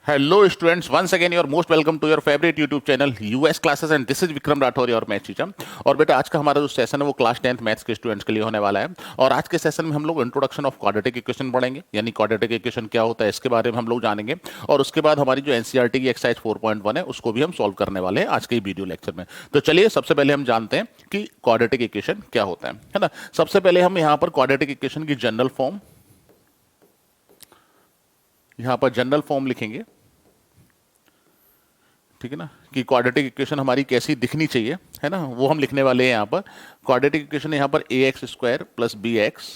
Hello students, once again you're most welcome to your favorite YouTube channel US classes and this is Vikram Rathore और math teacher. और बेटा आज का हमारा जो सेशन है वो क्लास 10th मैथ्स के स्टूडेंट्स के लिए होने वाला है। और आज के सेशन में हम लोग इंट्रोडक्शन ऑफ क्वाड्रेटिक इक्वेशन पढ़ेंगे, यानी क्वाड्रेटिक इक्वेशन क्या होता है इसके बारे में हम लोग जानेंगे। और उसके बाद हमारी जो एनसीईआरटी की एक्सरसाइज 4.1 है उसको भी हम सॉल्व करने वाले हैं आज के वीडियो लेक्चर में। तो चलिए सबसे पहले हम जानते हैं कि क्वाड्रेटिक इक्वेशन क्या होता है ना। सबसे पहले हम यहाँ पर क्वाड्रेटिक इक्वेशन की जनरल फॉर्म, यहाँ पर जनरल फॉर्म लिखेंगे, ठीक है ना, कि क्वाड्रेटिक इक्वेशन हमारी कैसी दिखनी चाहिए, है ना, वो हम लिखने वाले हैं यहाँ पर। क्वाड्रेटिक इक्वेशन यहाँ पर ax² plus bx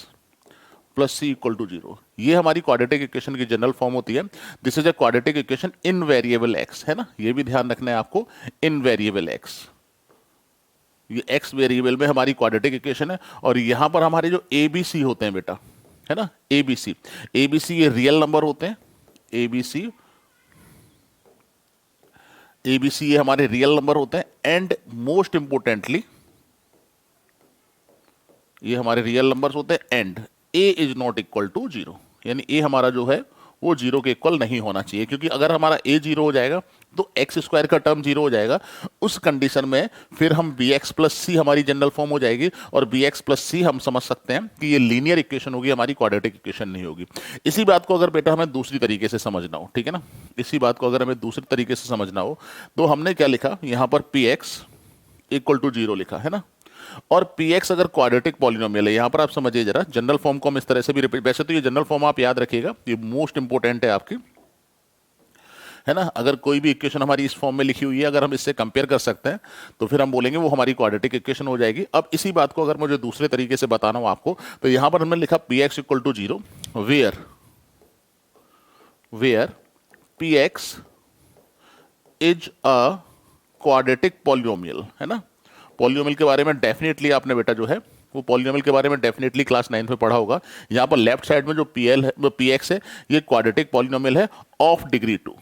plus c equal to 0, ये हमारी क्वाड्रेटिक इक्वेशन की जनरल फॉर्म होती है। This is a quadratic equation in variable x, है ना, ये भी ध्यान रखना है आपको, इन वेरिएबल x, ये x वेरिएबल में हमारी क्वाड्रेटिक इक्वेशन है। और यहाँ पर हमारे जो ABC होते हैं बेटा, है ना, ABC ये रियल नंबर होते हैं, ABC ये हमारे रियल नंबर होते हैं। एंड मोस्ट इंपोर्टेंटली ये हमारे रियल नंबर्स होते हैं। And a is not equal to 0, यानी a हमारा जो है वो 0 के इक्वल नहीं होना चाहिए, क्योंकि अगर हमारा a 0 हो जाएगा तो x² का टर्म 0 हो जाएगा। उस कंडीशन में फिर हम bx प्लस c हमारी जनरल फॉर्म हो जाएगी, और bx प्लस c हम समझ सकते हैं कि ये लीनियर इक्वेशन होगी, हमारी क्वाड्रेटिक इक्वेशन नहीं होगी। इसी बात को अगर बेटा हमें दूसरी तरीके से समझना हो, ठीक है ना, इसी बात को अगर हमें दूसरी तरीके से समझना हो तो हमने क्या लिखा यहाँ पर, px इक्वल टू 0 लिखा, है ना। और px अगर क्वाड्रेटिक पॉलिनोमियल है, यहां पर आप समझिए जरा, जनरल फॉर्म को हम इस तरह से भी रिपीट, वैसे तो ये जनरल फॉर्म आप याद रखिएगा, ये मोस्ट इंपोर्टेंट है आपकी, है ना। अगर कोई भी इक्वेशन हमारी इस फॉर्म में लिखी हुई है, अगर हम इससे कंपेयर कर सकते हैं तो फिर हम बोलेंगे वो हमारी क्वाड्रेटिक इक्वेशन हो जाएगी। अब इसी बात को अगर मुझे दूसरे तरीके से बताना हो आपको, तो यहां पर हमने लिखा px equal to 0 where px is a quadratic polynomial, है ना। पॉलिनोमियल के बारे में डेफिनेटली आपने बेटा जो है वो पॉलिनोमियल के बारे में डेफिनेटली क्लास 9 में पढ़ा होगा। यहाँ पर लेफ्ट साइड में जो pl है, वो px है, ये क्वाड्रेटिक पॉलिनोमियल है ऑफ डिग्री 2,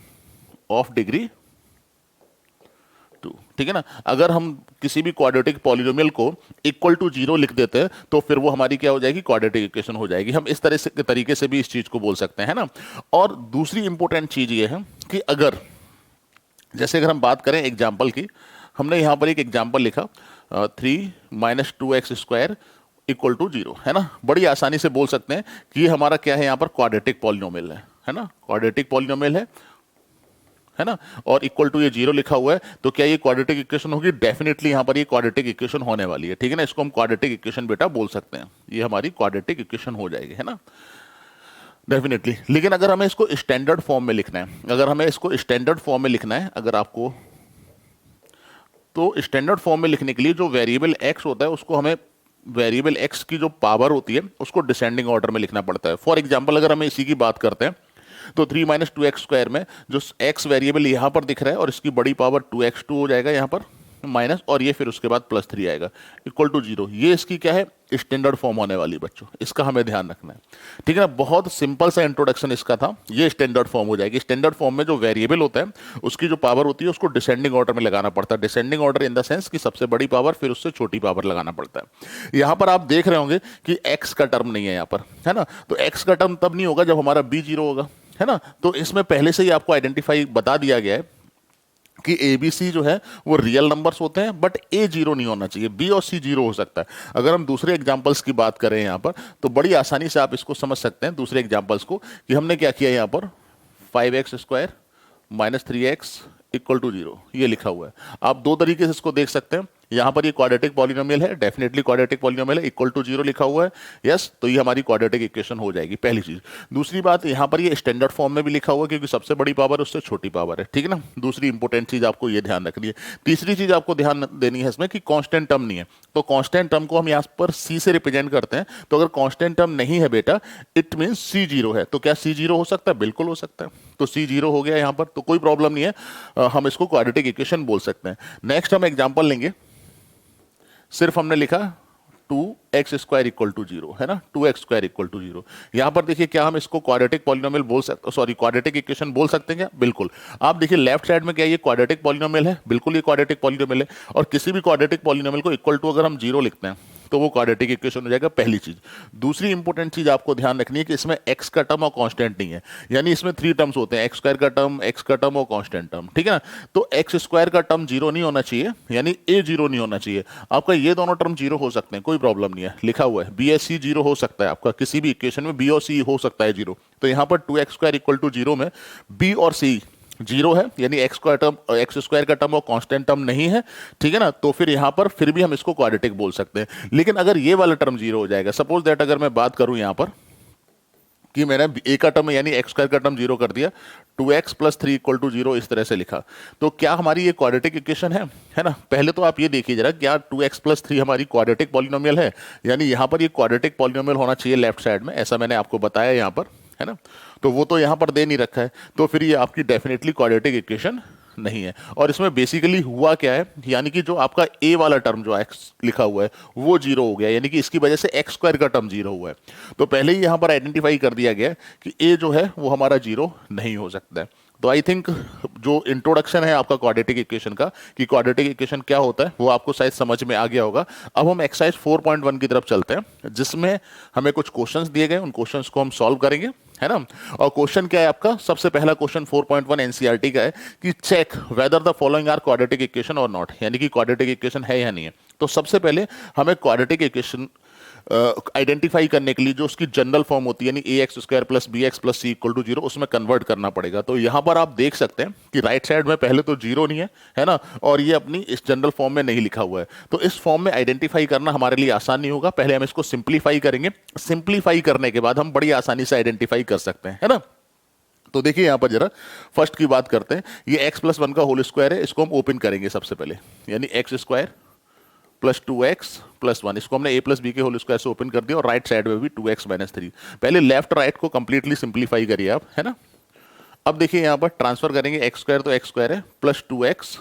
ठीक है ना। अगर हम किसी भी क्वाड्रेटिक पॉलिनोमियल को इक्वल टू 0 लिख देते हैं तो फिर वो हमारी क्या हो जाएगी, क्वाड्रेटिक इक्वेशन हो जाएगी। हम इस तरह से तरीके से भी इस चीज को बोल सकते हैं ना। और दूसरी इंपॉर्टेंट चीज ये है कि अगर जैसे अगर हम बात करें एग्जाम्पल की, हमने यहाँ पर एक एग्जाम्पल लिखा 3 माइनस 2x² इक्वल टू 0, है ना। बड़ी आसानी से बोल सकते हैं कि ये हमारा क्या है, यहाँ पर क्वाड्रेटिक पॉलिनोमियल है ना, क्वाड्रेटिक पॉलिनोमियल है ना। और इक्वल टू ये 0 लिखा हुआ है, तो क्या ये क्वाड्रेटिक इक्वेशन होगी? डेफिनेटली यहाँ पर ये क्वाड्रेटिक इक्वेशन होने वाली है, ठीक है ना। इसको हम क्वाड्रेटिक इक्वेशन बेटा बोल सकते हैं, ये हमारी क्वाड्रेटिक इक्वेशन हो जाएगी, है ना, डेफिनेटली। लेकिन अगर हमें इसको स्टैंडर्ड फॉर्म में लिखना है, अगर आपको, तो स्टैंडर्ड फॉर्म में लिखने के लिए जो वेरिएबल x होता है उसको हमें, वेरिएबल x की जो पावर होती है उसको डिसेंडिंग ऑर्डर में लिखना पड़ता है। फॉर एग्जांपल अगर हमें इसी की बात करते हैं तो 3 माइनस 2x² में जो x वेरिएबल यहाँ पर दिख रहा है और इसकी बड़ी पावर 2x2 हो जाएगा यहाँ पर माइनस, और ये फिर उसके बाद प्लस 3 आएगा इक्वल टू 0। ये इसकी क्या है, स्टैंडर्ड फॉर्म होने वाली बच्चों, इसका हमें ध्यान रखना है, ठीक है ना। बहुत सिंपल सा इंट्रोडक्शन इसका था, ये स्टैंडर्ड फॉर्म हो जाएगी। स्टैंडर्ड फॉर्म में जो वेरिएबल होता है उसकी जो पावर होती है उसको डिसेंडिंग ऑर्डर में लगाना पड़ता है। Descending order in the sense कि सबसे बड़ी पावर फिर उससे छोटी पावर लगाना पड़ता है। यहाँ पर आप देख रहे होंगे कि एक्स का टर्म नहीं है यहाँ पर, है ना। तो एक्स का टर्म तब नहीं होगा जब हमारा b 0 होगा, है ना। तो इसमें पहले से ही आपको आइडेंटिफाई बता दिया गया है कि ABC जो है वो रियल नंबर्स होते हैं, बट a 0 नहीं होना चाहिए, b और c 0 हो सकता है। अगर हम दूसरे एग्जांपल्स की बात करें यहाँ पर, तो बड़ी आसानी से आप इसको समझ सकते हैं दूसरे एग्जांपल्स को, कि हमने क्या किया यहाँ पर 5x² minus 3x equal to 0 ये लिखा हुआ है। आप दो तरीके से इसको देख सकते हैं। यहाँ पर ये क्वाड्रेटिक पॉलिनोमियल है, डेफिनेटली क्वाड्रेटिक पॉलिनोमियल है, इक्वल टू 0 लिखा हुआ है, यस, तो ये हमारी क्वाड्रेटिक इक्वेशन हो जाएगी, पहली चीज। दूसरी बात, यहाँ पर ये स्टैंडर्ड फॉर्म में भी लिखा हुआ है क्योंकि सबसे बड़ी पावर उससे छोटी पावर है, ठीक है ना। दूसरी इंपॉर्टेंट चीज आपको ये ध्यान रखनी है। तीसरी चीज आपको ध्यान देनी है इसमें कि कांस्टेंट टर्म नहीं है, तो कांस्टेंट टर्म को हम यहाँ पर c से रिप्रेजेंट करते हैं। तो अगर कांस्टेंट टर्म नहीं है बेटा, इट मींस c 0 है। तो क्या c 0 हो सकता है? बिल्कुल हो सकता है। तो c 0 हो गया यहाँ पर, तो कोई प्रॉब्लम नहीं है, हम इसको क्वाड्रेटिक इक्वेशन बोल सकते हैं। नेक्स्ट हम एग्जांपल लेंगे, सिर्फ हमने लिखा 2x² इक्वल टू 0, है ना, 2x² इक्वल टू 0। यहां पर देखिए, क्या हम इसको क्वाड्रेटिक पॉलिनोमियल बोल सकते, सॉरी क्वाड्रेटिक इक्वेशन बोल सकते हैं क्या? बिल्कुल। आप देखिए लेफ्ट साइड में क्या ये क्वाड्रेटिक पॉलिनोमियल है, बिल्कुल ये क्वाड्रेटिक पॉलिनोमियल है। और किसी भी क्वाड्रेटिक पॉलिनोमियल को इक्वल टू अगर हम 0 लिखते हैं तो वो क्वाड्रेटिक इक्वेशन हो जाएगा, पहली चीज। दूसरी इंपॉर्टेंट चीज आपको ध्यान रखनी है कि इसमें एक्स का टर्म और कांस्टेंट नहीं है, यानी इसमें 3 टर्म्स होते हैं, एक्स स्क्वायर का टर्म, एक्स का टर्म और कांस्टेंट टर्म, ठीक है ना। तो एक्स स्क्वायर का टर्म जीरो नहीं होना चाहिए, यानी ए जीरो नहीं होना चाहिए आपका, ये दोनों टर्म जीरो हो सकते हैं, कोई प्रॉब्लम नहीं है, लिखा हुआ है बी एस सी जीरो हो सकता है आपका, किसी भी इक्वेशन में बी और सी हो सकता है जीरो। तो यहां पर 2x² इक्वल टू जीरो में बी और सी जीरो है, यानी एक्स का टर्म, एक्स स्क्वायर का टर्म और कांस्टेंट टर्म नहीं है, ठीक है ना। तो फिर यहां पर फिर भी हम इसको क्वाड्रेटिक बोल सकते हैं। लेकिन अगर ये वाला टर्म जीरो हो जाएगा, सपोज दैट अगर मैं बात करूं यहां पर कि मैंने ए का टर्म यानी एक्स स्क्वायर का टर्म जीरो कर दिया, 2x + 3 इक्वल टू जीरो इस तरह से लिखा, तो क्या हमारी ये क्वाड्रेटिक इक्वेशन है ना। पहले तो आप ये देखिए जरा, क्या 2x + 3 हमारी क्वाड्रेटिक पॉलिनोमियल है, यानी यहां पर ये क्वाड्रेटिक पॉलिनोमियल होना चाहिए लेफ्ट साइड में, ऐसा मैंने आपको बताया यहां पर, है ना। तो वो तो यहां पर दे नहीं रखा है, तो फिर ये आपकी डेफिनेटली क्वाड्रेटिक इक्वेशन नहीं है। और इसमें बेसिकली हुआ क्या है, यानी कि जो आपका ए वाला टर्म जो एक्स लिखा हुआ है वो जीरो हो गया, यानी कि इसकी वजह से एक्स स्क्वायर का टर्म जीरो हुआ है। तो पहले ही यहां पर आइडेंटिफाई कर दिया गया कि ए जो है वो हमारा जीरो नहीं हो सकता है। तो आई थिंक जो इंट्रोडक्शन है आपका क्वाड्रेटिक इक्वेशन का, कि क्वाड्रेटिक इक्वेशन क्या होता है, वो आपको शायद समझ में आ गया होगा। अब हम एक्सरसाइज 4.1 की तरफ चलते हैं, जिसमें हमें कुछ क्वेश्चंस दिए गए, उन क्वेश्चंस को हम सॉल्व करेंगे, है ना। और क्वेश्चन क्या है आपका, सबसे पहला क्वेश्चन 4.1 एनसीईआरटी का है कि check whether the following are quadratic equation और नॉट, यानी कि क्वाड्रेटिक इक्वेशन है या नहीं है। तो सबसे पहले हमें क्वाड्रेटिक इक्वेशन आइडेंटिफाई करने के लिए जो उसकी जनरल फॉर्म होती है, यानी A X square plus B X plus C equal to zero, उसमें कन्वर्ट करना पड़ेगा। तो यहां पर आप देख सकते हैं कि राइट साइड में पहले तो जीरो नहीं है ना, और ये अपनी इस जनरल फॉर्म में नहीं लिखा हुआ है। तो इस फॉर्म में आइडेंटिफाई करना हमारे लिए आसान नहीं होगा, पहले हम इसको सिंप्लीफाई करेंगे, सिंप्लीफाई करने के बाद हम बड़ी आसानी से आइडेंटिफाई कर सकते हैं, है ना। तो देखिए यहां पर जरा फर्स्ट की बात करते हैं, ये x+1 का होल स्क्वायर है, इसको हम ओपन करेंगे सबसे पहले, यानी x² + 2x+1, इसको हमने a + b के होल स्क्वायर से ओपन कर दिया, और राइट साइड में भी 2x - 3। पहले लेफ्ट राइट को कंप्लीटली सिंप्लीफाई करिए आप, है ना। अब देखिए यहां पर ट्रांसफर करेंगे, x² तो x² है प्लस 2x,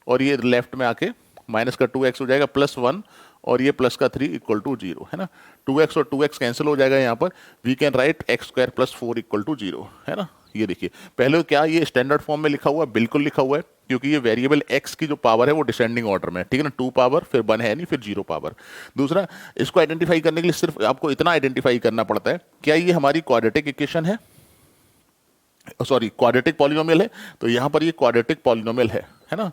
और ये लेफ्ट में आके माइनस का 2x हो जाएगा +1, और ये प्लस का 3 इक्वल टू जीरो, है ना। 2x और 2x कैंसिल हो जाएगा, यहाँ पर we can write x² + 4 equal to zero, है ना। ये देखिए पहले क्या ये स्टैंडर्ड फॉर्म में लिखा हुआ है, बिल्कुल लिखा हुआ है, क्योंकि ये वेरिएबल x की जो पावर है वो डिसेंडिंग ऑर्डर में, ठीक है ना, 2 पावर फिर 1 है नहीं, फिर 0 पावर। दूसरा, इसको आइडेंटिफाई करने के लिए सिर्फ आपको इतना आइडेंटिफाई करना पड़ता है, क्या ये हमारी क्वाड्रेटिक इक्वेशन है, सॉरी क्वाड्रेटिक पॉलिनोमियल है। तो यहाँ पर ये क्वाड्रेटिक पॉलिनोमियल है ना,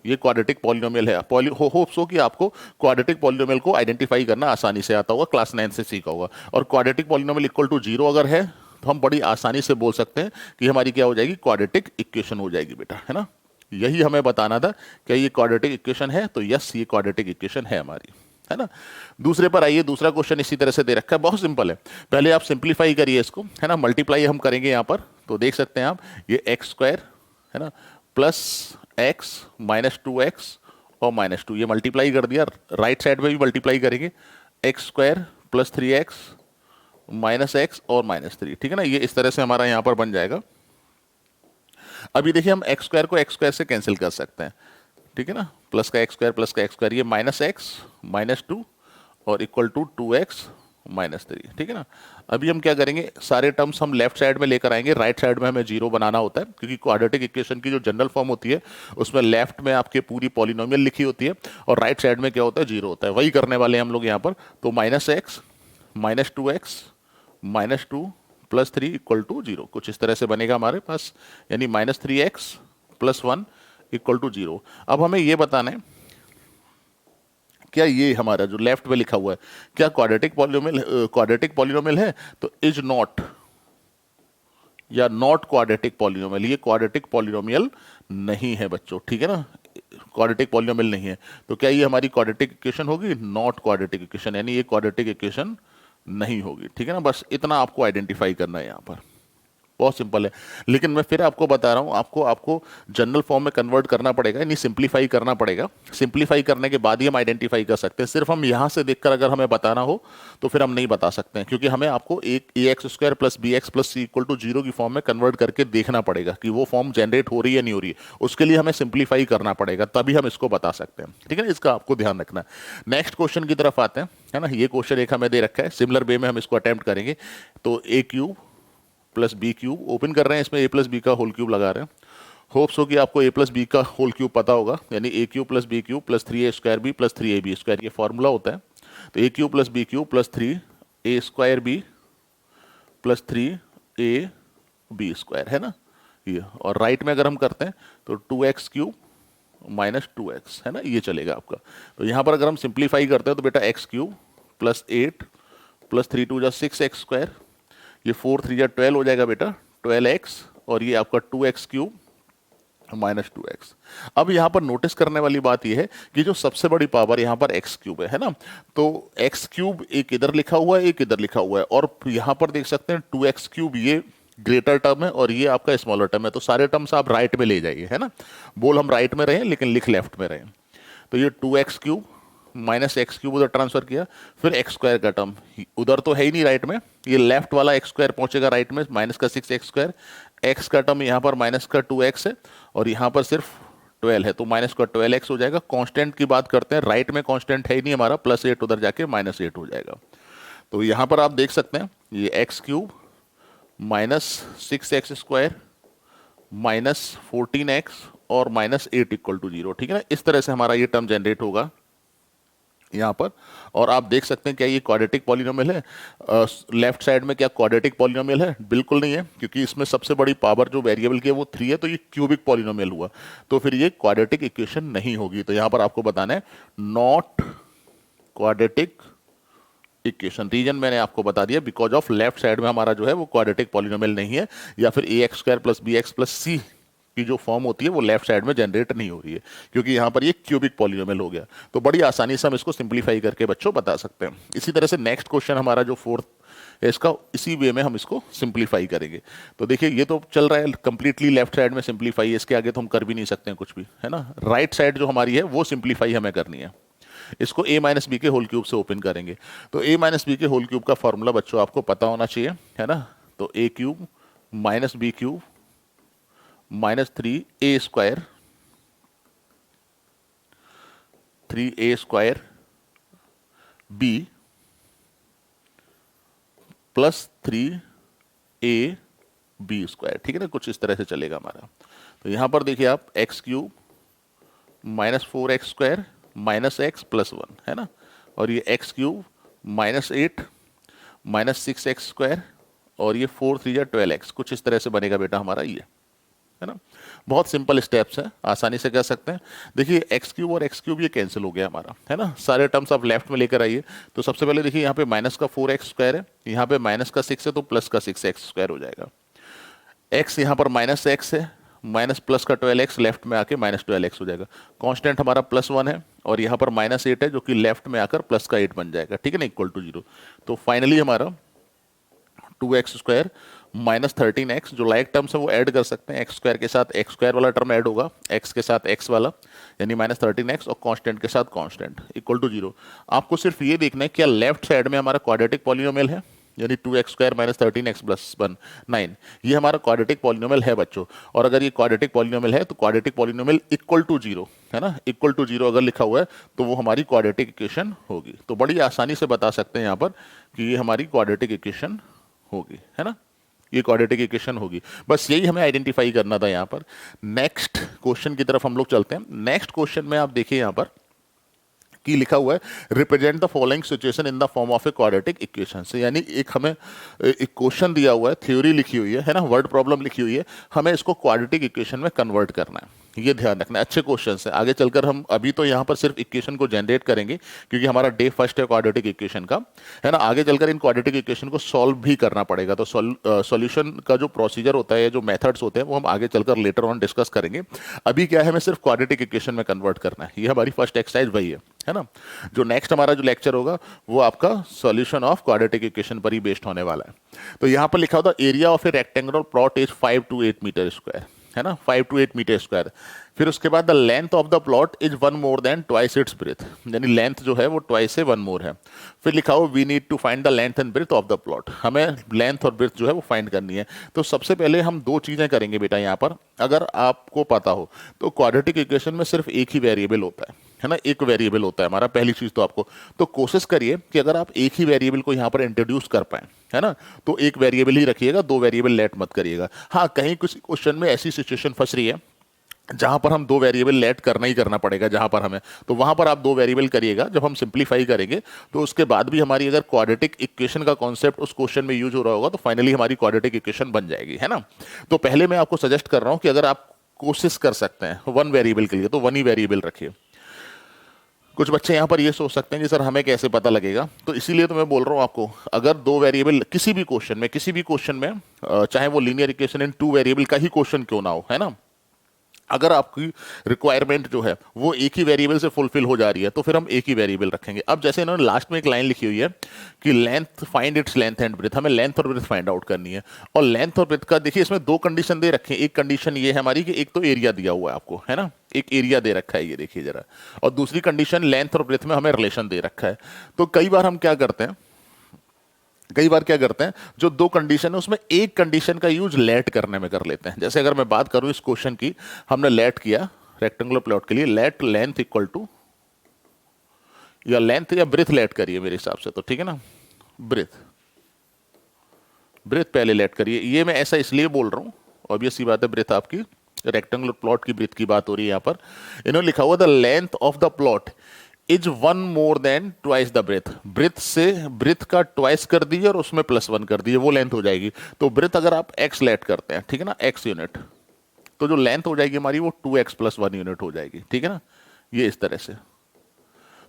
ये क्वाड्रेटिक पॉलिनोमियल है। होप सो कि आपको क्वाड्रेटिक पॉलिनोमियल को आइडेंटिफाई करना आसानी से आता होगा, क्लास 9 से सीखा होगा। और quadratic polynomial equal to zero अगर है तो हम बड़ी आसानी से बोल सकते हैं कि हमारी क्या हो जाएगी, क्वाड्रेटिक इक्वेशन हो जाएगी बेटा, है ना। यही हमें बताना था, क्या ये क्वाड्रेटिक इक्वेशन है, तो यस ये क्वाड्रेटिक इक्वेशन है हमारी, है ना। दूसरे पर आइए, दूसरा क्वेश्चन इसी तरह से दे रखा है, बहुत सिंपल है। पहले आप सिंप्लीफाई करिए इसको, है ना, मल्टीप्लाई हम करेंगे यहाँ पर, तो देख सकते हैं आप ये x² है ना प्लस x - 2x और -2, ये मल्टीप्लाई कर दिया, राइट साइड में भी मल्टीप्लाई करेंगे, x² + 3x -x और -3, ठीक है ना। ये इस तरह से हमारा यहाँ पर बन जाएगा। अभी देखिए हम x² को x² से कैंसिल कर सकते हैं, ठीक है ना, प्लस का x² प्लस का x², ये -x -2 और इक्वल टू 2x -3, ठीक है ना। अभी हम क्या करेंगे, सारे टर्म्स हम लेफ्ट साइड में लेकर आएंगे, राइट साइड में हमें जीरो बनाना होता है, क्योंकि क्वाड्रेटिक इक्वेशन की जो जनरल फॉर्म होती है उसमें लेफ्ट में आपके पूरी पॉलिनोमियल लिखी होती है, और राइट साइड में क्या होता है, जीरो होता है। वही करने वाले हैं हम लोग यहाँ पर। तो -x -2x -2 + 3 equal to zero, कुछ इस तरह से बनेगा हमारे पास, यानी -3x + 1 इक्वल टू जीरो। अब हमें ये बताना है, क्या ये हमारा जो लेफ्ट में लिखा हुआ है क्या क्वाड्रेटिक पॉलिनोमियल है, तो इज नॉट या नॉट क्वाड्रेटिक पॉलिनोमियल, ये क्वाड्रेटिक पॉलिनोमियल नहीं है बच्चों, ठीक है ना, क्वाड्रेटिक पॉलिनोमियल नहीं है। तो क्या ये हमारी क्वाड्रेटिक इक्वेशन होगी, नॉट क्वाड्रेटिक इक्वेशन, यानी ये क्वाड्रेटिक इक्वेशन नहीं होगी, ठीक है ना। बस इतना आपको आइडेंटिफाई करना है यहाँ पर, बहुत सिंपल है। लेकिन मैं फिर आपको बता रहा हूं, आपको जनरल फॉर्म में कन्वर्ट करना पड़ेगा, यानी सिंप्लीफाई करना पड़ेगा। सिंप्लीफाई करने के बाद ही हम आइडेंटिफाई कर सकते हैं। सिर्फ हम यहां से देखकर अगर हमें बताना हो तो फिर हम नहीं बता सकते हैं, क्योंकि हमें आपको एक ax² + bx + c equal to zero की फॉर्म में कन्वर्ट करके देखना पड़ेगा कि वो फॉर्म जनरेट हो रही है नहीं हो रही है। उसके लिए हमें सिंप्लीफाई करना पड़ेगा, तभी हम इसको बता सकते हैं, ठीक है ना। इसका आपको ध्यान रखना है। नेक्स्ट क्वेश्चन की तरफ आते हैं, है ना। ये क्वेश्चन एक हमें दे रखा है, सिमिलर वे में हम इसको अटेम्प्ट करेंगे। तो a³ + b³ ओपन कर रहे हैं, इसमें a + b का होल क्यूब लगा रहे हैं, होप्स हो कि आपको ए प्लस बी का होल क्यूब पता होगा, यानी A cube plus B cube plus 3a² B plus 3ab², ये फॉर्मूला होता है। तो A cube plus B cube plus 3a² B plus 3ab² है ना ये। और राइट में अगर हम करते हैं तो 2x³ माइनस 2x है ना, ये चलेगा आपका। तो यहाँ पर अगर हम सिंप्लीफाई करते हैं तो बेटा x³ प्लस 8 प्लस 3 2 6x², ये 4 3 12 हो जाएगा बेटा 12x, और ये आपका 2x³ माइनस 2x। अब यहाँ पर नोटिस करने वाली बात यह है कि जो सबसे बड़ी पावर यहाँ पर x³ है ना, तो x³ एक इधर लिखा हुआ है, एक इधर लिखा हुआ है, और यहाँ पर देख सकते हैं 2x³ ये ग्रेटर टर्म है और ये आपका स्मॉलर टर्म है, तो सारे टर्म्स आप राइट में ले जाइए है ना। बोल हम राइट में रहे लेकिन लिख लेफ्ट में रहे। तो ये 2x³ माइनस x³ उधर ट्रांसफर किया, फिर x² का टर्म उधर तो है ही नहीं राइट में, ये लेफ्ट वाला x² पहुंचेगा राइट में, माइनस का 6x², x का टर्म यहाँ पर माइनस का 2x है और यहाँ पर सिर्फ 12 है, तो माइनस का 12x हो जाएगा। कांस्टेंट की बात करते हैं, राइट में कांस्टेंट है ही नहीं हमारा, +8 उधर जाके -8 हो जाएगा। तो यहाँ पर आप देख सकते हैं ये x³ minus 6x² minus 14x और -8 इक्वल टू 0, ठीक है ना। इस तरह से हमारा ये टर्म जनरेट होगा यहाँ पर। और आप देख सकते हैं क्या ये क्वाड्रेटिक पॉलिनोमियल है? लेफ्ट साइड में क्या क्वाड्रेटिक पॉलिनोमियल है? बिल्कुल नहीं है, क्योंकि इसमें सबसे बड़ी पावर जो वेरिएबल की है वो 3 है, तो ये क्यूबिक पॉलिनोमियल हुआ, तो फिर ये क्वाड्रेटिक इक्वेशन नहीं होगी। तो यहाँ पर आपको बताना है नॉट क्वाड्रेटिक इक्वेशन। रीजन मैंने आपको बता दिया, बिकॉज ऑफ लेफ्ट साइड में हमारा जो है वो क्वाड्रेटिक पॉलिनोमियल नहीं है, या फिर ax² plus bx plus c की जो फॉर्म होती है वो लेफ्ट साइड में जनरेट नहीं हो रही है, क्योंकि यहाँ पर ये क्यूबिक पॉलिनोमियल हो गया। तो बड़ी आसानी से हम इसको सिंप्लीफाई करके बच्चों बता सकते हैं। इसी तरह से नेक्स्ट क्वेश्चन हमारा जो 4th है, इसका इसी वे में हम इसको सिंप्लीफाई करेंगे। तो देखिए ये तो चल रहा है कंप्लीटली लेफ्ट साइड में सिंप्लीफाई, इसके आगे तो हम कर भी नहीं सकते हैं कुछ भी, है ना। राइट साइड जो हमारी है वो सिंप्लीफाई हमें करनी है। इसको a माइनस बी के होल क्यूब से ओपन करेंगे। तो a माइनस बी के होल क्यूब का फॉर्मूला बच्चों आपको पता होना चाहिए, है ना। तो a³ minus b³ minus 3a² 3a² b plus 3ab², ठीक है ना, कुछ इस तरह से चलेगा हमारा। तो यहां पर देखिए आप x³ minus 4x² minus x plus 1 है ना, और ये x³ माइनस 8 माइनस 6x² और ये 4 3 12x, कुछ इस तरह से बनेगा बेटा हमारा ये, है ना। बहुत सिंपल स्टेप्स है, आसानी से कर सकते हैं। देखिए x³ और x³ ये कैंसिल हो गया हमारा, है ना। सारे टर्म्स आप लेफ्ट में लेकर आइए। तो सबसे पहले देखिए यहाँ पे माइनस का 4x² है, यहाँ पे माइनस का 6 है, तो प्लस का 6x² हो जाएगा। x यहाँ पर माइनस x है, माइनस प्लस का 12x लेफ्ट में आके माइनस 12x हो जाएगा। कांस्टेंट हमारा +1 है और यहाँ पर -8 है, जो कि लेफ्ट में आकर प्लस का 8 बन जाएगा, ठीक है ना, इक्वल टू 0। तो फाइनली हमारा 2x² माइनस 13x, जो लाइक टर्म्स है वो ऐड कर सकते हैं। x² के साथ x² वाला टर्म ऐड होगा, x के साथ x वाला, यानी माइनस 13x, और कांस्टेंट के साथ कांस्टेंट इक्वल टू 0। आपको सिर्फ ये देखना है क्या लेफ्ट साइड में हमारा क्वाड्रेटिक पॉलिनोमियल है, यानी 2x² माइनस 13x प्लस 1 9, ये हमारा क्वाड्रेटिक पॉलिनोमियल है बच्चों। और अगर ये क्वाड्रेटिक पॉलिनोमियल है तो क्वाड्रेटिक पॉलिनोमियल इक्वल टू 0, है ना, इक्वल टू 0 अगर लिखा हुआ है तो वो हमारी क्वाड्रेटिक इक्वेशन होगी। तो बड़ी आसानी से बता सकते हैं यहाँ पर कि ये हमारी क्वाड्रेटिक इक्वेशन होगी, है ना, ये क्वाड्रेटिक इक्वेशन होगी। बस यही हमें आइडेंटिफाई करना था यहाँ पर। नेक्स्ट क्वेश्चन की तरफ हम लोग चलते हैं। नेक्स्ट क्वेश्चन में आप देखिए यहाँ पर कि लिखा हुआ है represent the following situation in the form of a quadratic equation. से यानी एक हमें एक क्वेश्चन दिया हुआ है, थ्योरी लिखी हुई है ना, वर्ड प्रॉब्लम लिखी हुई है, हमें इसको क्वाड्रेटिक इक्वेशन में कन्वर्ट करना है। ये ध्यान रखना है, अच्छे क्वेश्चन है। आगे चलकर हम अभी तो यहाँ पर सिर्फ इक्वेशन को जनरेट करेंगे, क्योंकि हमारा डे फर्स्ट है क्वाड्रेटिक इक्वेशन का, है ना। आगे चलकर इन क्वाड्रेटिक इक्वेशन को सॉल्व भी करना पड़ेगा। तो सॉल्यूशन का जो प्रोसीजर होता है, जो मेथड्स होते हैं, वो हम आगे चलकर लेटर ऑन डिस्कस करेंगे। अभी क्या है, हमें सिर्फ क्वाड्रेटिक इक्वेशन में कन्वर्ट करना है। ये हमारी फर्स्ट एक्सरसाइज वही है ना। जो नेक्स्ट हमारा जो लेक्चर होगा वो आपका सॉल्यूशन ऑफ क्वाड्रेटिक इक्वेशन पर ही बेस्ड होने वाला है। तो यहाँ पर लिखा होता है area of a rectangular plot is 5 to 8 metre square, है ना, 5 to 8 मीटर स्क्वायर। फिर उसके बाद the length of the plot is 1 more than twice it's breath, यानी लेंथ जो है वो ट्वाइस से 1 more है। फिर लिखा हो we need to find the length and breadth of the plot, हमें लेंथ और ब्रेथ जो है वो फाइंड करनी है। तो सबसे पहले हम दो चीजें करेंगे बेटा यहाँ पर। अगर आपको पता हो तो क्वाड्रेटिक इक्वेशन में सिर्फ एक ही वेरिएबल होता है ना, एक वेरिएबल होता है हमारा। पहली चीज तो आपको तो कोशिश करिए कि अगर आप एक ही वेरिएबल को यहाँ पर इंट्रोड्यूस कर पाए, है ना, तो एक वेरिएबल ही रखिएगा, दो वेरिएबल लेट मत करिएगा। हाँ, कहीं कुछ क्वेश्चन में ऐसी सिचुएशन फंस रही है जहां पर हम दो वेरिएबल लेट करना ही करना पड़ेगा जहां पर हमें, तो वहां पर आप दो वेरिएबल करिएगा। जब हम सिंप्लीफाई करेंगे तो उसके बाद भी हमारी अगर क्वाड्रेटिक इक्वेशन का कॉन्सेप्ट उस क्वेश्चन में यूज हो रहा होगा तो फाइनली हमारी क्वाड्रेटिक इक्वेशन बन जाएगी, है ना। तो पहले मैं आपको सजेस्ट कर रहा हूं कि अगर आप कोशिश कर सकते हैं वन वेरिएबल के लिए तो वन ही वेरिएबल रखिए। कुछ बच्चे यहाँ पर ये सोच सकते हैं कि सर हमें कैसे पता लगेगा, तो इसीलिए तो मैं बोल रहा हूँ आपको, अगर दो वेरिएबल किसी भी क्वेश्चन में चाहे वो linear equation in two variable का ही क्वेश्चन क्यों ना हो, है ना, अगर आपकी रिक्वायरमेंट जो है वो एक ही वेरिएबल से फुलफिल हो जा रही है तो फिर हम एक ही वेरिएबल रखेंगे। अब जैसे इन्होंने लास्ट में एक लाइन लिखी हुई है कि length find its length and breadth, हमें लेंथ और ब्रेथ फाइंड आउट करनी है। और लेंथ और ब्रेथ का देखिए इसमें दो कंडीशन दे रखे हैं। एक कंडीशन ये है हमारी कि एक तो एरिया दिया हुआ है आपको, है ना, एक एरिया दे रखा है, ये देखिए जरा, और दूसरी कंडीशन लेंथ और ब्रेथ में हमें रिलेशन दे रखा है। तो कई बार क्या करते हैं जो दो कंडीशन है उसमें एक कंडीशन का यूज लेट करने में कर लेते हैं। जैसे अगर मैं बात करूं इस क्वेश्चन की, हमने लेट किया रेक्टेंगुलर प्लॉट के लिए, लेट लेंथ इक्वल टू, या लेंथ या ब्रेथ लेट करिए मेरे हिसाब से, तो ठीक है ना, ब्रेथ ब्रेथ पहले लेट करिए। ये मैं ऐसा इसलिए बोल रहा हूं, ऑब्वियस सी बात है, ब्रेथ आपकी रेक्टेंगुलर प्लॉट की ब्रेथ की बात हो रही है यहां पर। इन्होंने लिखा हुआ the length of the plot is one more than twice the breadth, breadth से ब्रेथ का ट्वाइस कर दीजिए और उसमें प्लस वन कर दीजिए, वो लेंथ हो जाएगी। तो ब्रेथ अगर आप एक्स लेट करते हैं, ठीक है ना, एक्स यूनिट, तो जो लेंथ हो जाएगी हमारी वो 2x प्लस वन यूनिट हो जाएगी, ठीक है ना, ये इस तरह से।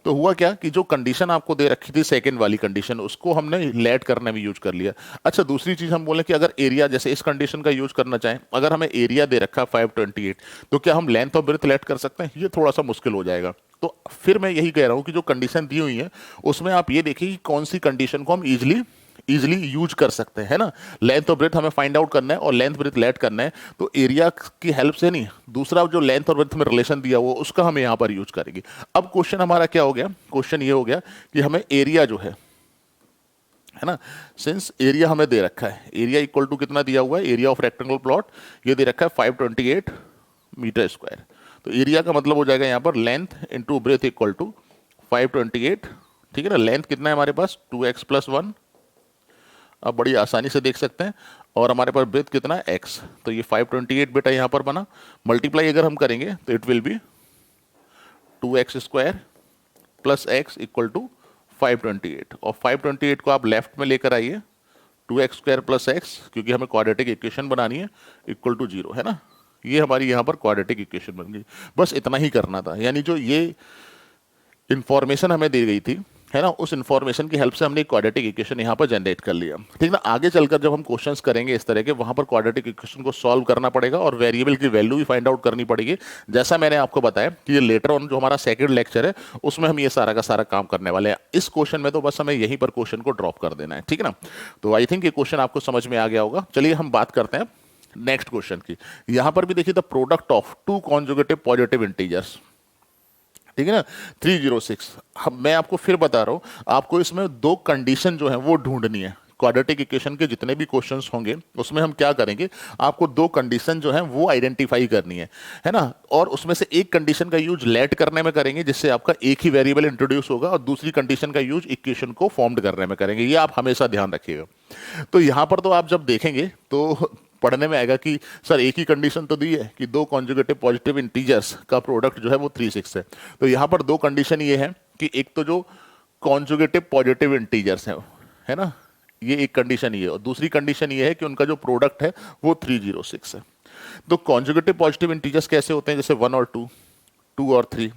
तो हुआ क्या कि जो कंडीशन आपको दे रखी थी सेकंड वाली कंडीशन, उसको हमने लेट करने में यूज कर लिया। अच्छा, दूसरी चीज हम बोले कि अगर एरिया जैसे इस कंडीशन का यूज करना चाहें, अगर हमें एरिया दे रखा है 528, तो क्या हम लेंथ और ब्रेथ लेट कर सकते हैं? ये थोड़ा सा मुश्किल हो जाएगा। तो फिर मैं यही कह रहा हूं कि जो कंडीशन दी हुई है उसमें आप ये देखिए कि कौन सी कंडीशन को हम इजिली इजिली यूज कर सकते हैं, है ना। लेंथ और ब्रेथ हमें फाइंड आउट करना है और लेंथ ब्रेथ लेट करना है, तो एरिया की हेल्प से नहीं, दूसरा जो लेंथ और ब्रेथ में रिलेशन दिया हुआ उसका हमें यहां पर यूज करेंगे। अब क्वेश्चन हमारा क्या हो गया, क्वेश्चन ये हो गया कि हमें एरिया जो है ना, सिंस एरिया हमें दे रखा है, एरिया इक्वल टू कितना दिया हुआ है, एरिया ऑफ रेक्टेंगल प्लॉट ये दे रखा है 528 मीटर स्क्वायर। तो एरिया का मतलब हो जाएगा यहां पर length into breadth equal to 528, ठीक है ना। लेंथ कितना है हमारे पास 2x प्लस वन, आप बड़ी आसानी से देख सकते हैं, और हमारे पास ब्रेथ कितना है x, तो ये 528 बेटा यहाँ पर बना। मल्टीप्लाई अगर हम करेंगे तो it will be 2x square plus X equal to 528, और 528 को आप लेफ्ट में लेकर आइए, 2x स्क्वायर प्लस एक्स, क्योंकि हमें क्वाड्रेटिक इक्वेशन बनानी है, इक्वल टू 0, है ना। ये हमारी यहाँ पर क्वाड्रेटिक इक्वेशन बन गई। बस इतना ही करना था, यानी जो ये इंफॉर्मेशन हमें दी गई थी, है ना, उस इंफॉर्मेशन की हेल्प से हमने क्वाड्रेटिक इक्वेशन यहाँ पर जनरेट कर लिया, ठीक ना। आगे चलकर जब हम क्वेश्चंस करेंगे इस तरह के, वहां पर क्वाड्रेटिक इक्वेशन को सॉल्व करना पड़ेगा और वेरिएबल की वैल्यू भी फाइंड आउट करनी पड़ेगी। जैसा मैंने आपको बताया कि ये लेटर ऑन जो हमारा सेकंड लेक्चर है उसमें हम ये सारा का सारा काम करने वाले हैं। इस क्वेश्चन में तो बस हमें यहीं पर क्वेश्चन को ड्रॉप कर देना है, ठीक है ना। तो आई थिंक ये क्वेश्चन आपको समझ में आ गया होगा। चलिए हम बात करते हैं नेक्स्ट क्वेश्चन की। यहां पर भी देखिए the product of two conjugative positive integers, ठीक है ना, 306। मैं आपको फिर बता रहा हूं, आपको इसमें दो कंडीशन जो है वो ढूंढनी है। क्वाड्रेटिक इक्वेशन के जितने भी क्वेश्चंस होंगे उसमें हम क्या करेंगे, आपको दो कंडीशन जो है वो आइडेंटिफाई करनी है ना। और उसमें से एक कंडीशन का यूज लेट करने में करेंगे जिससे आपका एक ही वेरिएबल इंट्रोड्यूस होगा, और दूसरी कंडीशन का यूज इक्वेशन को फॉर्म्ड करने में करेंगे। ये आप हमेशा ध्यान रखिएगा। तो यहां पर तो आप जब देखेंगे तो पढ़ने में आएगा कि सर एक ही कंडीशन तो दी है कि दो कॉन्जुगेटिव पॉजिटिव इंटीजर्स का प्रोडक्ट जो है वो 36 है। तो यहां पर दो कंडीशन ये है कि एक तो जो कॉन्जुगेटिव पॉजिटिव इंटीजर्स है ना, ये एक कंडीशन ये है, और दूसरी कंडीशन ये है कि उनका जो प्रोडक्ट है वो 306 है। तो कॉन्जुगेटिव पॉजिटिव इंटीजर्स कैसे होते हैं, जैसे 1 और 2, 2 और 3,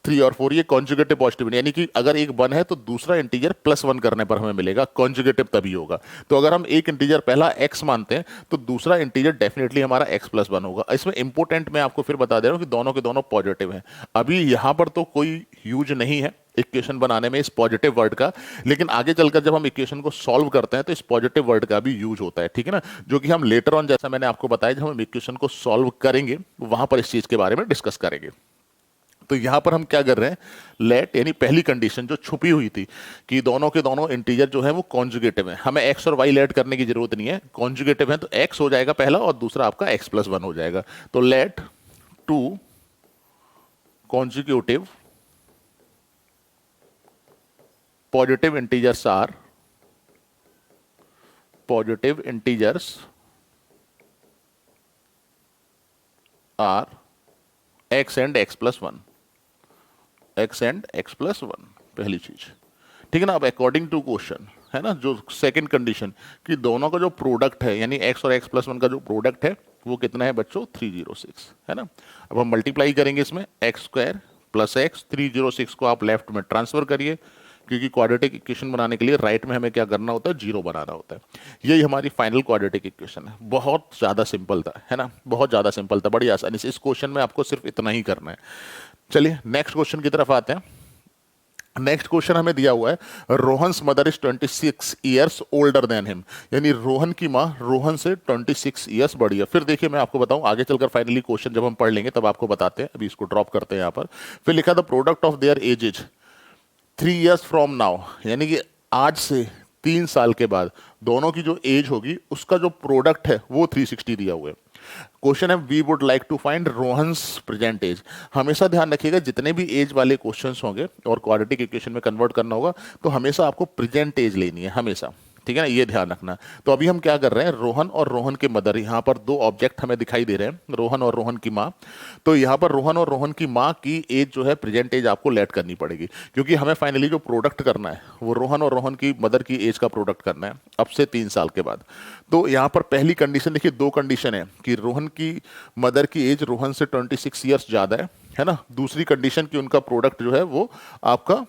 3 और 4, ये कॉन्जुगेटिव पॉजिटिव, यानी कि अगर एक 1 है तो दूसरा इंटीजर प्लस 1 करने पर हमें मिलेगा, कॉन्जुगेटिव तभी होगा। तो अगर हम एक इंटीजर पहला x मानते हैं तो दूसरा इंटीजर डेफिनेटली हमारा x प्लस 1 होगा। इसमें इंपोर्टेंट मैं आपको फिर बता दे रहा हूं कि दोनों के दोनों पॉजिटिव हैं। अभी यहां पर तो कोई यूज नहीं है इक्वेशन बनाने में इस पॉजिटिव वर्ड का, लेकिन आगे चलकर जब हम इक्वेशन को सॉल्व करते हैं तो इस पॉजिटिव वर्ड का भी यूज होता है, ठीक है ना, जो कि हम लेटर ऑन, जैसा मैंने आपको बताया, जब हम इक्वेशन को सॉल्व करेंगे वहां पर इस चीज के बारे में डिस्कस करेंगे। तो यहां पर हम क्या कर रहे हैं, लेट यानी पहली कंडीशन जो छुपी हुई थी कि दोनों के दोनों इंटीजर जो है वो कॉन्जुगेटिव है, हमें एक्स और वाई लेट करने की जरूरत नहीं है, कॉन्जुगेटिव है, तो एक्स हो जाएगा पहला और दूसरा आपका एक्स प्लस वन हो जाएगा। तो let two conjugative positive integers are X and X plus one, X and X plus one, पहली चीज, ठीक है ना। अब अकॉर्डिंग टू क्वेश्चन है ना, जो सेकंड कंडीशन कि दोनों का जो प्रोडक्ट है यानी एक्स और एक्स प्लस वन का जो प्रोडक्ट है वो कितना है बच्चों 306, है ना। अब हम मल्टीप्लाई करेंगे इसमें एक्स स्क्वायर प्लस एक्स, 306 को आप लेफ्ट में ट्रांसफर करिए क्योंकि क्वाड्रेटिक इक्वेशन बनाने के लिए राइट में हमें क्या करना होता है, जीरो बनाना होता है। यही हमारी फाइनल क्वाड्रेटिक इक्वेशन है। बहुत ज़्यादा सिंपल था, है ना, बहुत ज़्यादा सिंपल था, बड़ी आसानी से इस क्वेश्चन में आपको सिर्फ इतना ही करना है। चलिए नेक्स्ट क्वेश्चन की तरफ आते हैं। नेक्स्ट क्वेश्चन हमें दिया हुआ है Rohan's mother is 26 years older than him, यानी रोहन की माँ रोहन से 26 ईयर्स बड़ी है। फिर देखिए मैं आपको बताऊं आगे चलकर फाइनली क्वेश्चन जब हम पढ़ लेंगे तब आपको बताते हैं, अभी इसको ड्रॉप करते हैं यहाँ पर। फिर लिखा the product of their age is 3 years from now, यानी कि आज से 3 साल के बाद दोनों की जो एज होगी उसका जो प्रोडक्ट है वो 360 दिया हुआ है। क्वेश्चन है we would like to find Rohan's present age. हमेशा ध्यान रखिएगा जितने भी एज वाले क्वेश्चंस होंगे और क्वाड्रेटिक इक्वेशन में कन्वर्ट करना होगा तो हमेशा आपको प्रेजेंट एज लेनी है हमेशा, ठीक है ना, ये ध्यान रखना। तो अभी हम क्या कर रहे हैं, रोहन और रोहन के मदर, यहाँ पर दो ऑब्जेक्ट हमें दिखाई दे रहे हैं, रोहन और रोहन की माँ। तो यहाँ पर रोहन और रोहन की माँ की एज जो है प्रेजेंट एज आपको लेट करनी पड़ेगी क्योंकि हमें फाइनली जो प्रोडक्ट करना है वो रोहन और रोहन की मदर की एज का प्रोडक्ट करना है अब से 3 साल के बाद। तो यहाँ पर पहली कंडीशन देखिए, दो कंडीशन है कि रोहन की मदर की एज रोहन से 26 ईयर्स ज़्यादा है ना। दूसरी कंडीशन कि उनका प्रोडक्ट जो है वो आपका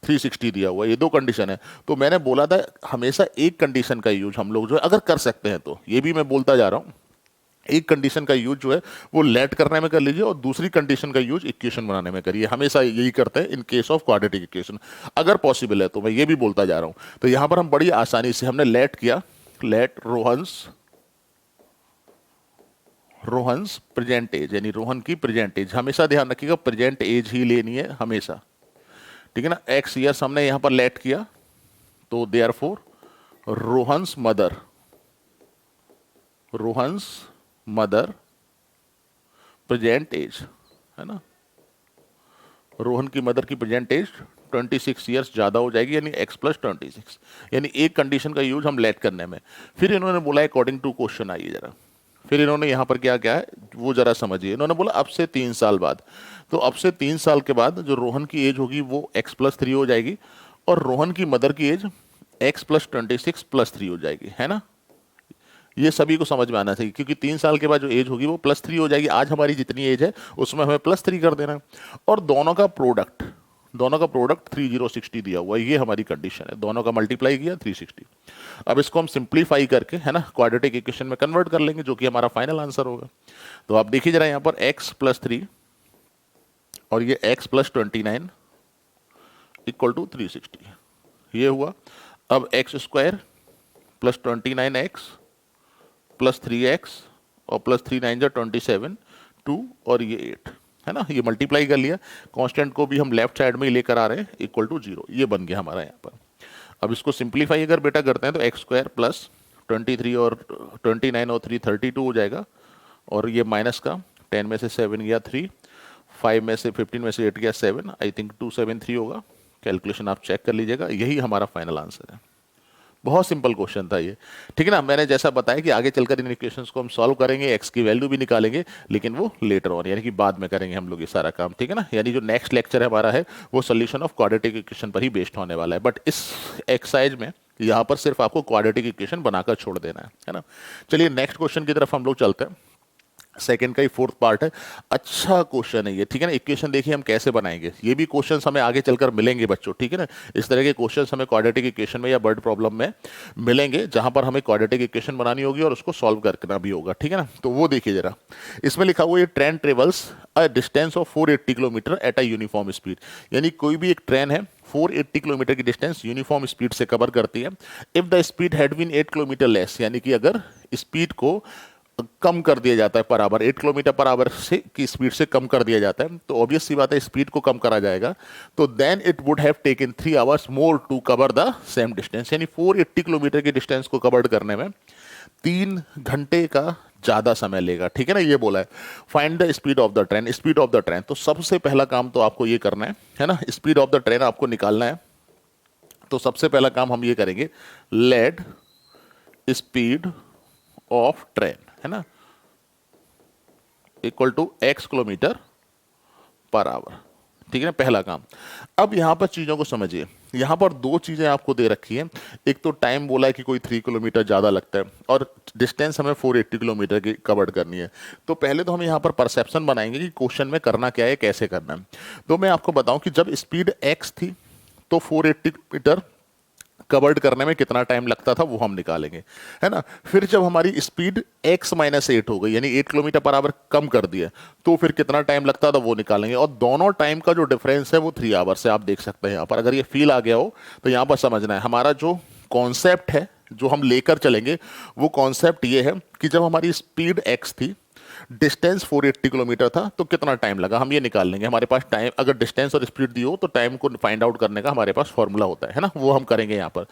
360 दिया हुआ है। ये दो कंडीशन है। तो मैंने बोला था हमेशा एक कंडीशन का यूज हम लोग जो है अगर कर सकते हैं तो, ये भी मैं बोलता जा रहा हूँ, एक कंडीशन का यूज जो है वो लेट करने में कर लीजिए और दूसरी कंडीशन का यूज इक्वेशन बनाने में करिए। हमेशा यही करते हैं in case of quadratic equation, अगर पॉसिबल है तो, मैं ये भी बोलता जा रहा हूँ। तो यहां पर हम बड़ी आसानी से हमने लेट किया, लेट रोहन्स प्रेजेंट एज, यानी रोहन की प्रेजेंट एज। हमेशा ध्यान रखिएगा प्रेजेंट एज ही लेनी है हमेशा, ठीक है ना। एक्स ईयर्स हमने यहां पर लेट किया तो therefore Rohan's mother present age, है ना, रोहन की मदर की प्रेजेंट एज 26 ईयर्स ज्यादा हो जाएगी यानी x प्लस 26, यानी एक कंडीशन का यूज हम लेट करने में। फिर इन्होंने बोला अकॉर्डिंग टू क्वेश्चन, आइए जरा, फिर इन्होंने यहां पर क्या क्या है वो जरा समझिए। इन्होंने बोला अब से 3 साल बाद, तो अब से 3 साल के बाद जो रोहन की एज होगी वो x प्लस 3 हो जाएगी और रोहन की मदर की एज x प्लस 26 प्लस 3 हो जाएगी, है ना। ये सभी को समझ में आना चाहिए क्योंकि 3 साल के बाद जो एज होगी वो +3 हो जाएगी। आज हमारी जितनी एज है उसमें हमें +3 कर देना है और दोनों का प्रोडक्ट 3060 दिया हुआ है। ये हमारी कंडीशन है, दोनों का मल्टीप्लाई किया 360। अब इसको हम सिंप्लीफाई करके, है ना, क्वाड्रेटिक इक्वेशन में कन्वर्ट कर लेंगे जो कि हमारा फाइनल आंसर होगा। तो आप देखिए जरा यहाँ पर x प्लस 3 और ये x प्लस 29 इक्वल टू 360, ये हुआ। अब x square plus 29x plus 3x और प्लस 3 9 27, 2 और ये 8, है ना, ये मल्टीप्लाई कर लिया। कांस्टेंट को भी हम लेफ्ट साइड में ही लेकर आ रहे हैं इक्वल टू 0, ये बन गया हमारा यहाँ पर। अब इसको सिंप्लीफाई अगर बेटा करते हैं तो एक्स स्क्वायर प्लस 23 और 29 और 3 32 हो जाएगा और ये माइनस का 10 में से 7 गया 3, 5 में से 15 में से 8 गया 7, आई थिंक 273 होगा। कैलकुलेशन आप चेक कर लीजिएगा, यही हमारा फाइनल आंसर है। बहुत सिंपल क्वेश्चन था ये, ठीक है ना। मैंने जैसा बताया कि आगे चलकर इन इक्वेशंस को हम सॉल्व करेंगे, एक्स की वैल्यू भी निकालेंगे, लेकिन वो लेटर ऑन यानी कि बाद में करेंगे हम लोग ये सारा काम, ठीक है ना। यानी जो नेक्स्ट लेक्चर है हमारा है वो सोल्यूशन ऑफ क्वाड्रेटिक इक्वेशन पर ही बेस्ड होने वाला है। बट इस एक्सरसाइज में यहाँ पर सिर्फ आपको क्वाड्रेटिक इक्वेशन बनाकर छोड़ देना है ना। चलिए नेक्स्ट क्वेश्चन की तरफ हम लोग चलते हैं। सेकंड का ही फोर्थ पार्ट है। अच्छा क्वेश्चन है ये, ठीक है ना। इक्वेशन देखिए हम कैसे बनाएंगे, ये भी क्वेश्चंस हमें आगे चलकर मिलेंगे बच्चों, ठीक है ना। इस तरह के क्वेश्चंस हमें क्वाड्रेटिक इक्वेशन में या वर्ड प्रॉब्लम में मिलेंगे जहां पर हमें क्वाड्रेटिक इक्वेशन बनानी होगी और उसको सॉल्व करना भी होगा, ठीक है ना। तो वो देखिए जरा, इसमें लिखा हुआ है train travels a distance of 480 kilometre at a uniform speed, यानी कोई भी एक ट्रेन है 480 किलोमीटर की डिस्टेंस यूनिफॉर्म स्पीड से कवर करती है। If the speed had been 8 kilometre less, यानी कि अगर स्पीड को कम कर दिया जाता है per hour, 8 kilometre per our से की स्पीड से कम कर दिया जाता है, तो ऑब्वियस सी बात है स्पीड को कम करा जाएगा। तो then it would have taken 3 hours more to cover the same distance, यानी 480 किलोमीटर की डिस्टेंस को कवर करने में 3 घंटे का ज्यादा समय लेगा, ठीक है ना। ये बोला है find the speed of the train, speed of the train. तो सबसे पहला काम तो आपको ये करना है ना, स्पीड ऑफ द ट्रेन आपको निकालना है। तो सबसे पहला काम हम ये करेंगे, लेट स्पीड ऑफ ट्रेन, है ना, equal to x kilometre per hour. ठीक है ना, पहला काम। अब यहाँ पर चीज़ों को समझिए, यहाँ पर दो चीज़ें आपको दे रखी हैं। एक तो टाइम बोला है कि कोई 3 किलोमीटर ज़्यादा लगता है, और डिस्टेंस हमें 480 किलोमीटर की कवर करनी है। तो पहले तो हम यहाँ पर परसेप्शन बनाएंगे कि क्वेश्चन में करना क्या है, कैसे करना है। तो मैं आपको बताऊं कि जब स्पीड एक्स थी तो 480 मीटर कवर्ड करने में कितना टाइम लगता था वो हम निकालेंगे, है ना। फिर जब हमारी स्पीड x-8 हो गई, यानी 8 किलोमीटर पर आवर कम कर दिया, तो फिर कितना टाइम लगता था वो निकालेंगे। और दोनों टाइम का जो डिफरेंस है वो 3 आवर से, आप देख सकते हैं यहाँ पर। अगर ये फील आ गया हो तो यहाँ पर समझना है हमारा जो कॉन्सेप्ट है, जो हम लेकर चलेंगे, वो कॉन्सेप्ट ये है कि जब हमारी स्पीड x थी, डिस्टेंस 480 किलोमीटर था, तो कितना टाइम लगा हम ये निकाल लेंगे। हमारे पास टाइम, अगर डिस्टेंस और स्पीड दी हो तो टाइम को फाइंड आउट करने का हमारे पास फॉर्मूला होता है ना, वो हम करेंगे यहाँ पर।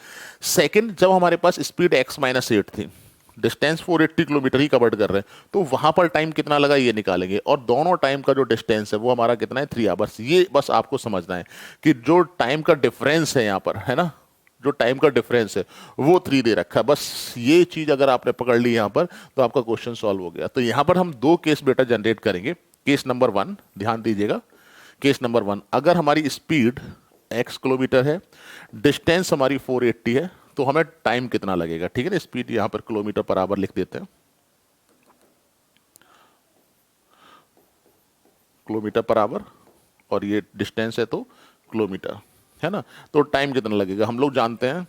सेकंड, जब हमारे पास स्पीड x-8 थी, डिस्टेंस 480 किलोमीटर ही कवर्ड कर रहे हैं, तो वहां पर टाइम कितना लगा ये निकालेंगे। और दोनों टाइम का जो डिस्टेंस है वो हमारा कितना है, 3 आवर्स। ये बस आपको समझना है कि जो टाइम का डिफरेंस है यहाँ पर, है ना, जो टाइम का डिफरेंस है वो 3 दे रखा है। बस ये चीज अगर आपने पकड़ ली यहाँ पर तो आपका क्वेश्चन सॉल्व हो गया। तो यहाँ पर हम दो केस बेटा जनरेट करेंगे। केस नंबर 1, ध्यान दीजिएगा। केस नंबर 1, अगर हमारी स्पीड x किलोमीटर है, डिस्टेंस हमारी 480 है, तो हमें टाइम कितना लगेगा। ठीक है ना, स्पीड यहाँ पर किलोमीटर पर आवर लिख देते हैं, किलोमीटर पर आवर, और ये डिस्टेंस है तो किलोमीटर, है ना। तो टाइम कितना लगेगा हम लोग जानते हैं,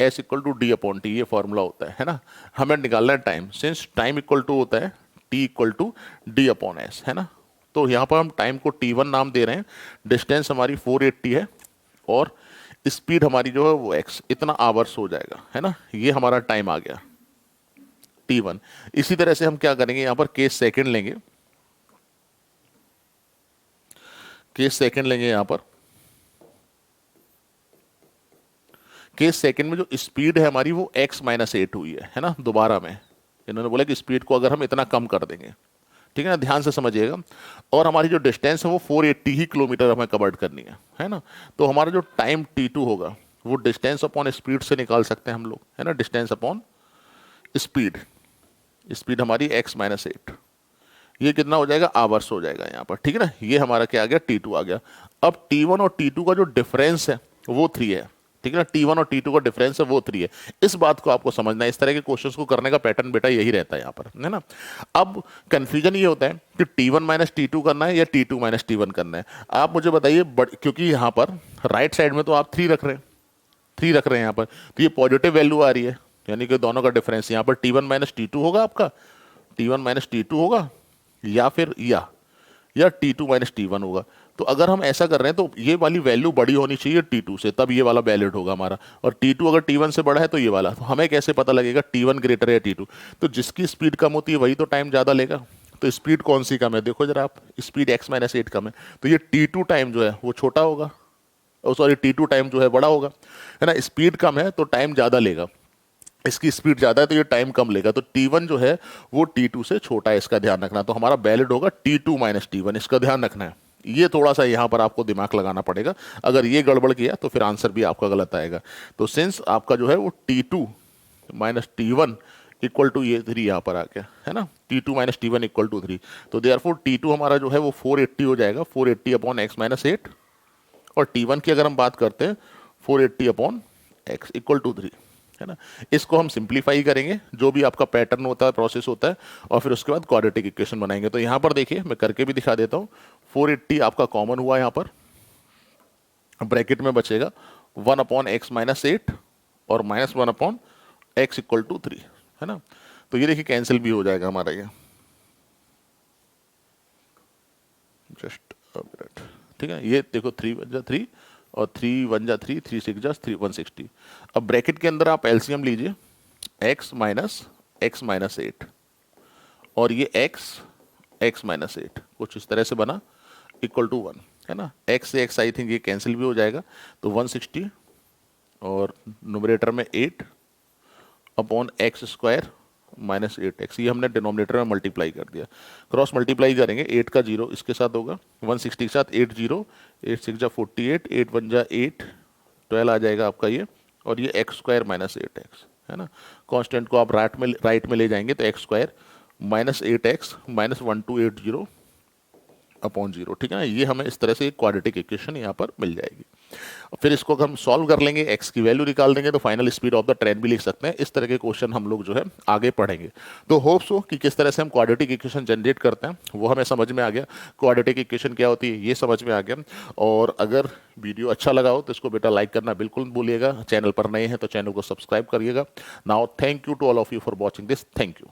S = D/T, ये फॉर्मूला होता है ना। हमें निकालना है time, since time equal to होता है T = D/S, है ना। तो यहाँ पर हम टाइम को T1 नाम दे रहे हैं, डिस्टेंस हमारी 480 है, और स्पीड हमारी जो है वो x, इतना आवर्स हो जाएगा, है ना। ये हमारा टाइम आ गया T1। इसी तरह से हम क्या करेंगे, यहाँ पर केस सेकंड लेंगे। केस सेकंड लेंगे यहाँ पर। केस सेकंड में जो स्पीड है हमारी वो x-8 हुई है ना। दोबारा में इन्होंने बोला कि स्पीड को अगर हम इतना कम कर देंगे, ठीक है ना, ध्यान से समझिएगा। और हमारी जो डिस्टेंस है वो 480 ही किलोमीटर हमें कवर्ड करनी है ना। तो हमारा जो टाइम T2 होगा वो डिस्टेंस अपॉन स्पीड से निकाल सकते हैं हम लोग, है ना। डिस्टेंस अपॉन स्पीड, स्पीड हमारी x-8, ये कितना हो जाएगा, आवर्स हो जाएगा यहाँ पर। ठीक है ना, ये हमारा क्या आ गया, T2 आ गया। अब T1 और T2 का जो डिफरेंस है वो 3 है। ठीक है ना, T1 और T2 का डिफरेंस है वो 3 है। इस बात को आपको समझना है। इस तरह के क्वेश्चंस को करने का पैटर्न बेटा यही रहता है यहाँ पर, है ना। अब कंफ्यूजन ये होता है कि T1 - T2 करना है या T2 - T1 करना है। आप मुझे बताइए, क्योंकि यहाँ पर राइट साइड में तो आप 3 रख रहे हैं, 3 रख रहे हैं यहाँ पर, तो ये पॉजिटिव वैल्यू आ रही है, यानी कि दोनों का डिफरेंस यहाँ पर T1 - T2 होगा आपका, T1 - T2 होगा, या फिर या T2 - T1 होगा। तो अगर हम ऐसा कर रहे हैं तो ये वाली वैल्यू बड़ी होनी चाहिए T2 से, तब ये वाला वैलिड होगा हमारा। और T2 अगर T1 से बड़ा है तो ये वाला। तो हमें कैसे पता लगेगा T1 ग्रेटर है या T2? तो जिसकी स्पीड कम होती है वही तो टाइम ज़्यादा लेगा। तो स्पीड कौन सी कम है, देखो जरा आप, स्पीड x-8 कम है, तो ये T2 टाइम जो है वो छोटा होगा, सॉरी T2 टाइम जो है बड़ा होगा, है ना। स्पीड कम है तो टाइम ज़्यादा लेगा, इसकी स्पीड ज्यादा है तो ये टाइम कम लेगा। तो T1 जो है वो T2 से छोटा है, इसका ध्यान रखना। तो हमारा वैलिड होगा T2 - T1, इसका ध्यान रखना है। ये थोड़ा सा यहाँ पर आपको दिमाग लगाना पड़ेगा। अगर ये गड़बड़ किया तो फिर आंसर भी आपका गलत आएगा। तो सिंस आपका जो है वो T2 - T1 इक्वल टू ये 3 यहाँ पर आ गया, है ना। T2 - T1 equal to 3। तो देयरफॉर T2 हमारा जो है वो 480 हो जाएगा, 480 अपॉन x-8। और T1 की अगर हम बात करते हैं 480 अपॉन x इक्वल टू 3, है ना। इसको हम सिंप्लीफाई करेंगे, जो भी आपका पैटर्न होता है, प्रोसेस होता है, और फिर उसके बाद क्वाड्रेटिक इक्वेशन बनाएंगे। तो यहाँ पर देखिए, मैं करके भी दिखा देता हूँ। 480 आपका कॉमन हुआ यहाँ पर, ब्रैकेट में बचेगा 1 अपॉन x-8 और -1 अपॉन x इक्वल टू 3, है ना। तो ये देखिए कैंसिल भी हो जाएगा हमारा ये, जस्ट मिनट, ठीक है। ये देखो 3 × 3 और 3 × 1 = 3, 3 × 6 = 3, 160। अब ब्रैकेट के अंदर आप एलसीएम लीजिए, x - x-8, और ये x - 8 कुछ इस तरह से बना, इक्वल टू 1, है ना। x से x आई थिंक ये कैंसिल भी हो जाएगा, तो 160 और न्यूमरेटर में 8 अपॉन x² - 8x, ये हमने डिनोमिनेटर में मल्टीप्लाई कर दिया। क्रॉस मल्टीप्लाई करेंगे, 8 का 0 इसके साथ होगा, 160 के साथ 8 0, 8 6 = 48, 8 1 = 8, 12 आ जाएगा आपका ये, और ये x² - 8x, है ना। कांस्टेंट को आप राइट में ले जाएंगे तो x² - 8x - 1280 अपॉन जीरो, ठीक है ना। ये हमें इस तरह से एक क्वाड्रेटिक इक्वेशन यहाँ पर मिल जाएगी। फिर इसको अगर हम सॉल्व कर लेंगे, एक्स की वैल्यू निकाल देंगे, तो final speed of the train भी लिख सकते हैं। इस तरह के क्वेश्चन हम लोग जो है आगे पढ़ेंगे। तो होप्स हो कि किस तरह से हम क्वाड्रेटिक इक्वेशन जनरेट करते हैं वो हमें समझ में आ गया। क्वाड्रेटिक इक्वेशन क्या होती है ये समझ में आ गया। और अगर वीडियो अच्छा लगा हो तो इसको बेटा लाइक करना बिल्कुल मत भूलिएगा। चैनल पर नए हैं तो चैनल को सब्सक्राइब करिएगा। Now thank you to all of you for watching this. Thank you.